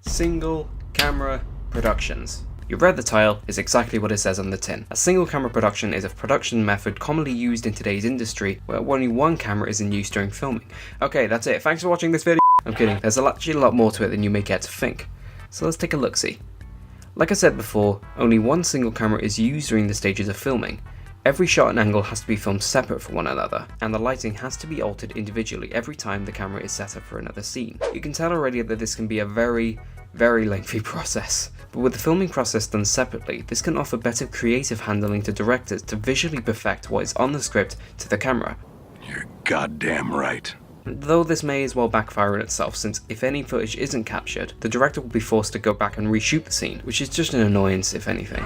Single camera productions. You've read the title, it's exactly what it says on the tin. A single camera production is a production method commonly used in today's industry where only one camera is in use during filming. Okay, that's it. Thanks for watching this video. I'm kidding, there's actually a lot more to it than you may get to think. So let's take a look-see. Like I said before, only one single camera is used during the stages of filming. Every shot and angle has to be filmed separate from one another, and the lighting has to be altered individually every time the camera is set up for another scene. You can tell already that this can be a very lengthy process. But with the filming process done separately, this can offer better creative handling to directors to visually perfect what is on the script to the camera. You're goddamn right. Though this may as well backfire in itself, since if any footage isn't captured, the director will be forced to go back and reshoot the scene, which is just an annoyance if anything.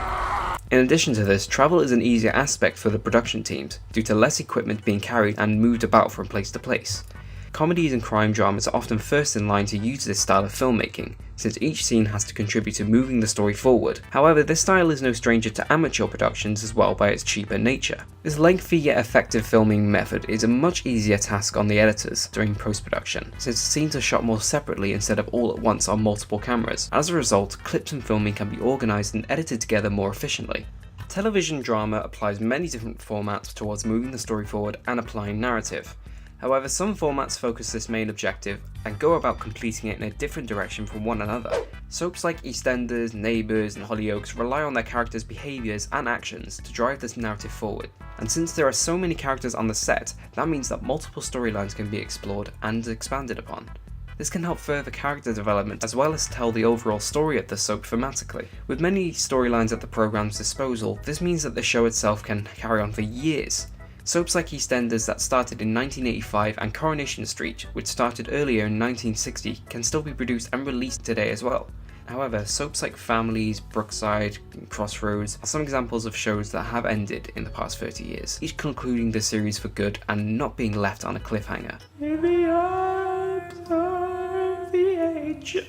In addition to this, travel is an easier aspect for the production teams, due to less equipment being carried and moved about from place to place. Comedies and crime dramas are often first in line to use this style of filmmaking, since each scene has to contribute to moving the story forward. However, this style is no stranger to amateur productions as well by its cheaper nature. This lengthy yet effective filming method is a much easier task on the editors during post-production, since the scenes are shot more separately instead of all at once on multiple cameras. As a result, clips and filming can be organised and edited together more efficiently. Television drama applies many different formats towards moving the story forward and applying narrative. However, some formats focus this main objective and go about completing it in a different direction from one another. Soaps like EastEnders, Neighbours and Hollyoaks rely on their characters' behaviours and actions to drive this narrative forward. And since there are so many characters on the set, that means that multiple storylines can be explored and expanded upon. This can help further character development as well as tell the overall story of the soap thematically. With many storylines at the programme's disposal, this means that the show itself can carry on for years. Soaps like EastEnders that started in 1985 and Coronation Street, which started earlier in 1960, can still be produced and released today as well. However, soaps like Families, Brookside, and Crossroads are some examples of shows that have ended in the past 30 years, each concluding the series for good and not being left on a cliffhanger. In the arms of the age.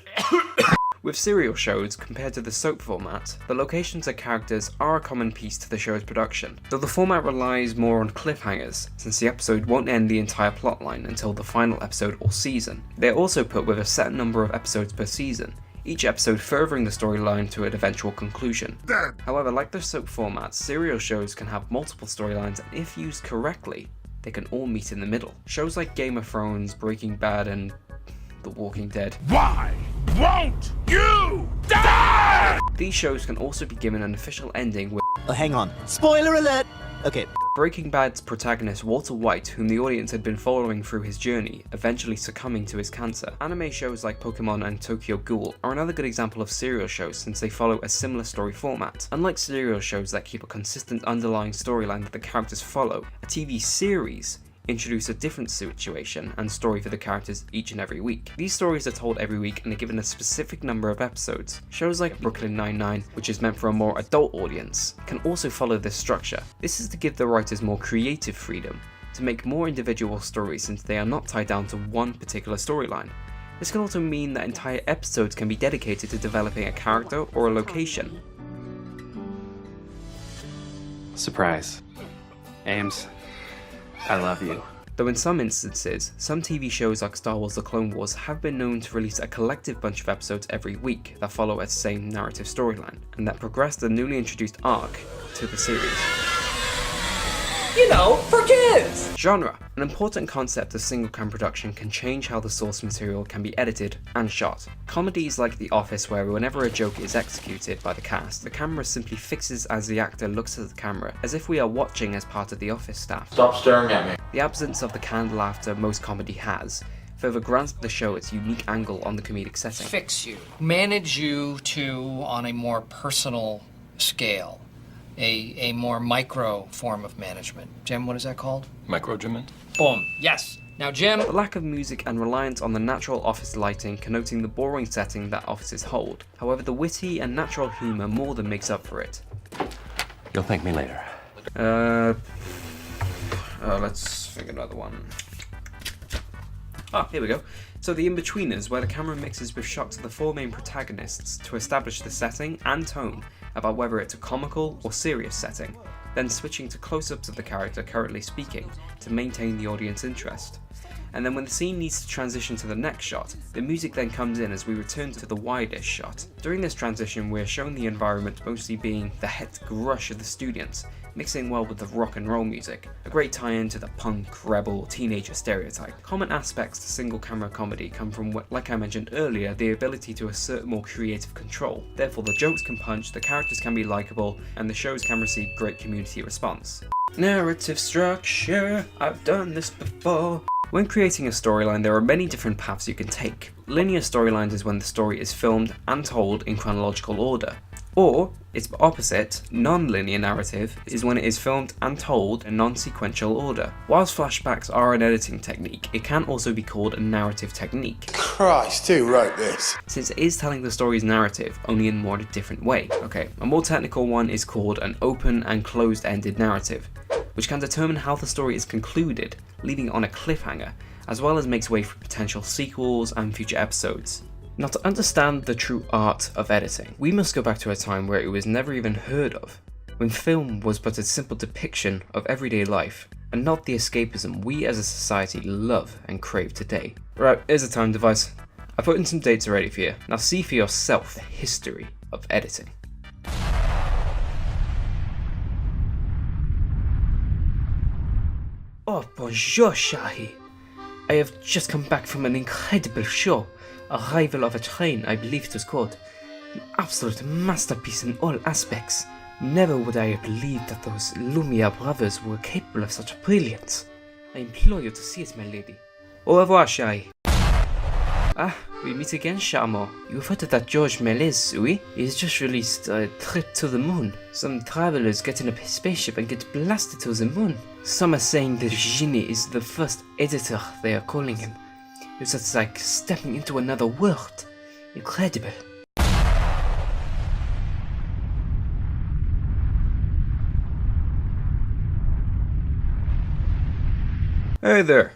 With serial shows, compared to the soap format, the locations and characters are a common piece to the show's production, though the format relies more on cliffhangers, since the episode won't end the entire plotline until the final episode or season. They are also put with a set number of episodes per season, each episode furthering the storyline to an eventual conclusion. However, like the soap format, serial shows can have multiple storylines, and if used correctly, they can all meet in the middle. Shows like Game of Thrones, Breaking Bad, and The Walking Dead. Why won't you die? These shows can also be given an official ending with hang on. Spoiler alert! Okay. Breaking Bad's protagonist Walter White, whom the audience had been following through his journey, eventually succumbing to his cancer. Anime shows like Pokemon and Tokyo Ghoul are another good example of serial shows since they follow a similar story format. Unlike serial shows that keep a consistent underlying storyline that the characters follow, a TV series introduce a different situation and story for the characters each and every week. These stories are told every week and are given a specific number of episodes. Shows like Brooklyn Nine-Nine, which is meant for a more adult audience, can also follow this structure. This is to give the writers more creative freedom to make more individual stories since they are not tied down to one particular storyline. This can also mean that entire episodes can be dedicated to developing a character or a location. Surprise. Ames, I love you. Though in some instances, some TV shows like Star Wars The Clone Wars have been known to release a collective bunch of episodes every week that follow a same narrative storyline, and that progress the newly introduced arc to the series. You know, for kids! Genre. An important concept of single-cam production can change how the source material can be edited and shot. Comedies like The Office, where whenever a joke is executed by the cast, the camera simply fixes as the actor looks at the camera, as if we are watching as part of the office staff. Stop staring at me. The absence of the canned laughter most comedy has further grants the show its unique angle on the comedic setting. Fix you. Manage you to on a more personal scale. A more micro form of management. Jim, what is that called? Microregiment? Boom. Yes. Now, Jim. The lack of music and reliance on the natural office lighting connoting the boring setting that offices hold. However, the witty and natural humour more than makes up for it. You'll thank me later. Let's think another one. Here we go. So the in-betweeners, where the camera mixes with shots of the four main protagonists to establish the setting and tone about whether it's a comical or serious setting, then switching to close-ups of the character currently speaking to maintain the audience interest. and then when the scene needs to transition to the next shot, the music then comes in as we return to the widest shot. During this transition, we are shown the environment mostly being the hectic rush of the students, mixing well with the rock and roll music, a great tie-in to the punk, rebel, teenager stereotype. Common aspects to single camera comedy come from, like I mentioned earlier, the ability to assert more creative control. Therefore the jokes can punch, the characters can be likeable, and the shows can receive great community response. Narrative structure, I've done this before. When creating a storyline, there are many different paths you can take. Linear storylines is when the story is filmed and told in chronological order. Or, its opposite, non-linear narrative, is when it is filmed and told in non-sequential order. Whilst flashbacks are an editing technique, it can also be called a narrative technique, Christ, who wrote this? since it is telling the story's narrative, only in more a different way. Okay, a more technical one is called an open and closed-ended narrative, which can determine how the story is concluded, leaving it on a cliffhanger, as well as makes way for potential sequels and future episodes. Now, to understand the true art of editing, we must go back to a time where it was never even heard of, when film was but a simple depiction of everyday life, and not the escapism we as a society love and crave today. Right, here's a time device. I put in some dates already for you. Now see for yourself the history of editing. Oh, bonjour, Shahi. I have just come back from an incredible show. Arrival of a Train, I believe it was called. An absolute masterpiece in all aspects. Never would I have believed that those Lumiere brothers were capable of such brilliance. I implore you to see it, my lady. Au revoir, Shai. Ah, we meet again, Charmant. You've heard of that George Méliès, oui? He's just released a Trip to the Moon. Some travelers get in a spaceship and get blasted to the moon. Some are saying that Genie is the first editor they are calling him. It's like stepping into another world. Incredible. Hey there.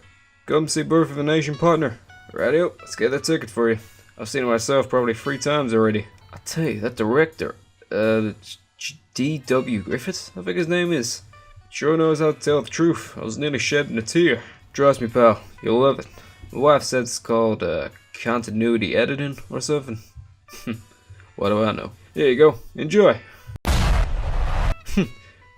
Come see Birth of a Nation, partner. Radio, let's get that ticket for you. I've seen it myself probably 3 times already. I tell you, that director, D.W. Griffith, I think his name is, sure knows how to tell the truth. I was nearly shedding a tear. Trust me, pal, you'll love it. My wife said it's called continuity editing or something. What do I know? Here you go, enjoy.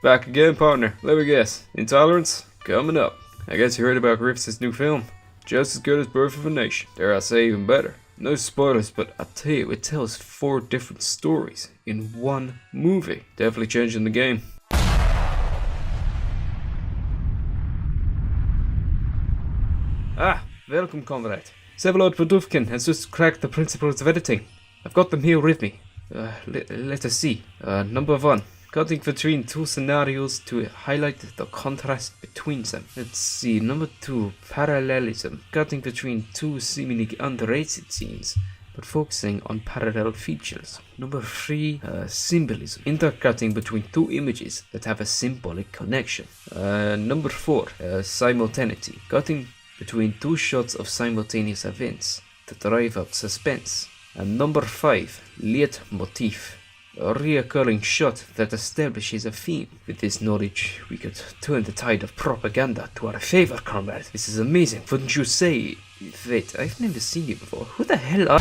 Back again, partner. Let me guess. Intolerance? Coming up. I guess you heard about Griffith's new film. Just as good as Birth of a Nation. Dare I say even better. No spoilers, but I tell you, it tells 4 different stories in one movie. Definitely changing the game. Ah, welcome, comrade. Several Poduvkin has just cracked the principles of editing. I've got them here with me. Let us see. Number 1. Cutting between 2 scenarios to highlight the contrast between them. Let's see. Number 2. Parallelism. Cutting between 2 seemingly unrelated scenes, but focusing on parallel features. Number 3. Symbolism. Intercutting between 2 images that have a symbolic connection. Number 4. Simultaneity. Cutting between 2 shots of simultaneous events to drive up suspense. And number 5. Leitmotif. A reoccurring shot that establishes a theme. With this knowledge, we could turn the tide of propaganda to our favor, comrade. This is amazing, wouldn't you say? Wait, I've never seen you before. Who the hell are... A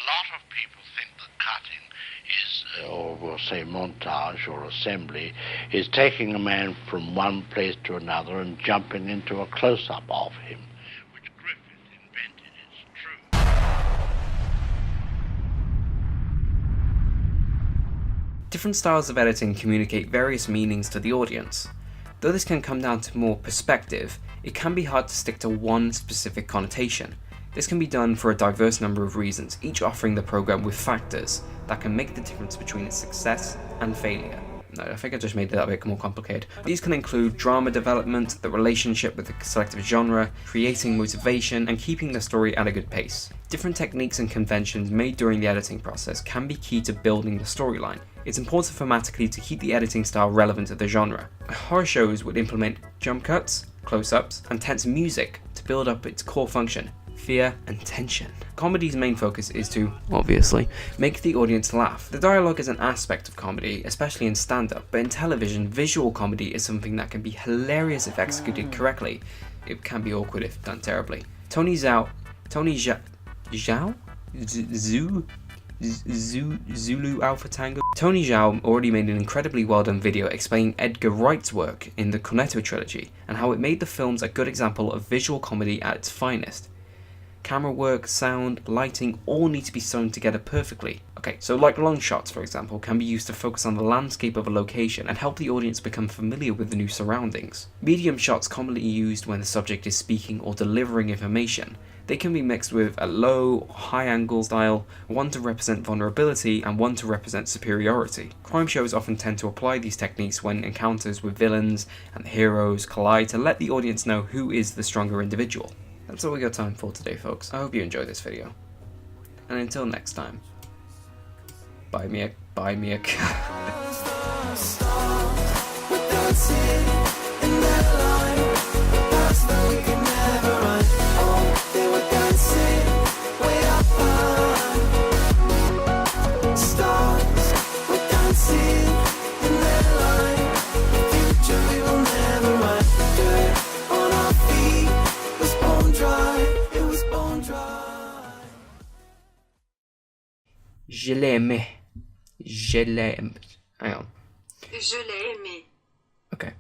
lot of people think that cutting is, or we'll say montage or assembly, is taking a man from one place to another and jumping into a close-up of him, which Griffith invented, it's true. Different styles of editing communicate various meanings to the audience. Though this can come down to more perspective, it can be hard to stick to one specific connotation. This can be done for a diverse number of reasons, each offering the program with factors that can make the difference between its success and failure. No, I think I just made that a bit more complicated. These can include drama development, the relationship with the selective genre, creating motivation, and keeping the story at a good pace. Different techniques and conventions made during the editing process can be key to building the storyline. It's important thematically to keep the editing style relevant to the genre. Horror shows would implement jump cuts, close-ups, and tense music to build up its core function, fear, and tension. Comedy's main focus is to, obviously, make the audience laugh. The dialogue is an aspect of comedy, especially in stand-up, but in television, visual comedy is something that can be hilarious if executed correctly. It can be awkward if done terribly. Zulu Alpha Tango. Tony Zhao already made an incredibly well done video explaining Edgar Wright's work in the Cornetto trilogy and how it made the films a good example of visual comedy at its finest. Camera work, sound, lighting all need to be sewn together perfectly. Okay, so like long shots for example can be used to focus on the landscape of a location and help the audience become familiar with the new surroundings. Medium shots commonly used when the subject is speaking or delivering information. They can be mixed with a low or high angle style, one to represent vulnerability and one to represent superiority. Crime shows often tend to apply these techniques when encounters with villains and the heroes collide to let the audience know who is the stronger individual. That's all we got time for today, folks. I hope you enjoyed this video. And until next time, buy me a Je l'aimais. Hang on. Je l'ai aimé. Okay.